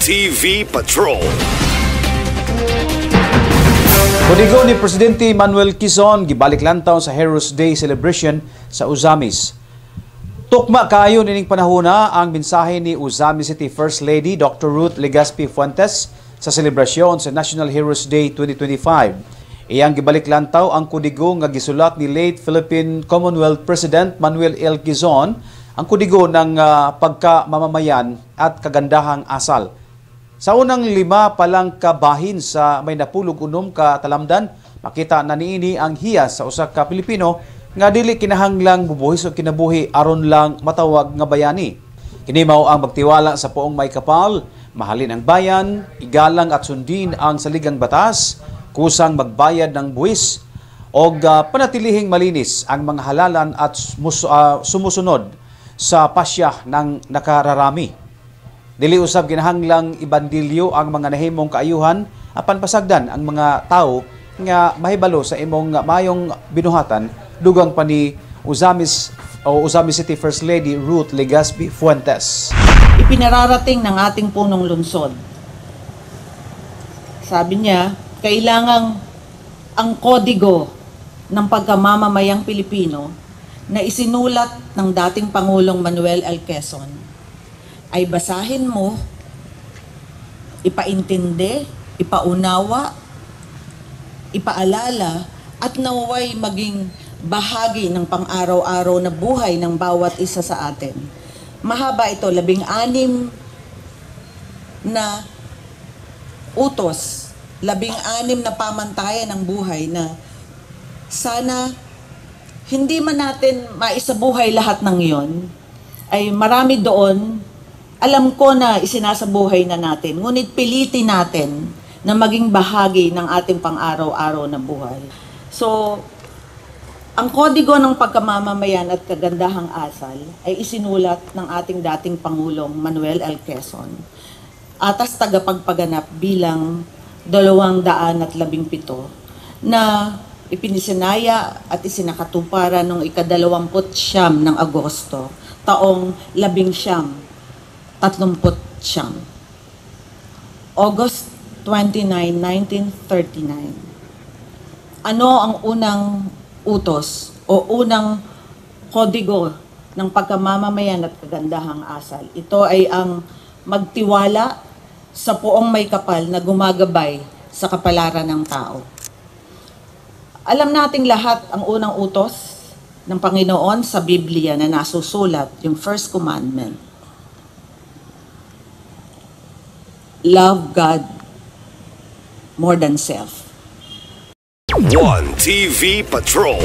TV Patrol. Kudigo ni Presidente Manuel Quezon gibalik lantaw sa Heroes Day celebration sa Uzamis. Tukma kayo nining panahona ang mensahe ni Uzamis City First Lady Dr. Ruth Legazpi Fuentes sa selebrasyon sa National Heroes Day 2025. Iyang gibalik lantaw ang kudigo nga gisulat ni late Philippine Commonwealth President Manuel L. Quezon, ang kudigo ng pagkamamamayan at kagandahang asal. Sa unang 5 palang kabahin sa may napulog unom ka talamdan, makita na niini ang hiyas sa usa ka Pilipino nga dili kinahanglang bubuhis o kinabuhi aron lang matawag nga bayani. Kini mao ang magtiwala sa poong may kapal, mahalin ang bayan, igalang at sundin ang saligang batas, kusang magbayad ng buwis o panatilihing malinis ang mga halalan at sumusunod sa pasya ng nakararami. Dili usab kinahanglang ibandilyo ang mga nahimong kaayuhan apan pasagdan ang mga tao nga mahibalo sa imong mayong binuhatan dugang pa ni Uzamis City First Lady Ruth Legazpi Fuentes. Ipinararating ng ating punong lungsod. Sabi niya, kailangang ang kodigo ng pagkamamamayang Pilipino na isinulat ng dating Pangulong Manuel L. Quezon ay basahin mo, ipaintindi, ipaunawa, ipaalala, at naway maging bahagi ng pang-araw-araw na buhay ng bawat isa sa atin. Mahaba ito, 16 na utos, 16 na pamantayan ng buhay na sana hindi man natin maisabuhay lahat ng iyon, ay marami doon. Alam ko na isinasabuhay na natin, ngunit pilitin natin na maging bahagi ng ating pang-araw-araw na buhay. So, ang kodigo ng pagkamamamayan at kagandahang asal ay isinulat ng ating dating Pangulong Manuel L. Quezon, atas tagapagpaganap bilang 217 na ipinisinaya at isinakatuparan noong ika-29 ng Agosto, taong 1939. August 29, 1939. Ano ang unang utos o unang kodigo ng pagkamamamayan at kagandahang asal? Ito ay ang magtiwala sa poong may kapal na gumagabay sa kapalaran ng tao. Alam nating lahat ang unang utos ng Panginoon sa Biblia na nasusulat, yung First Commandment. Love God more than self. One TV Patrol.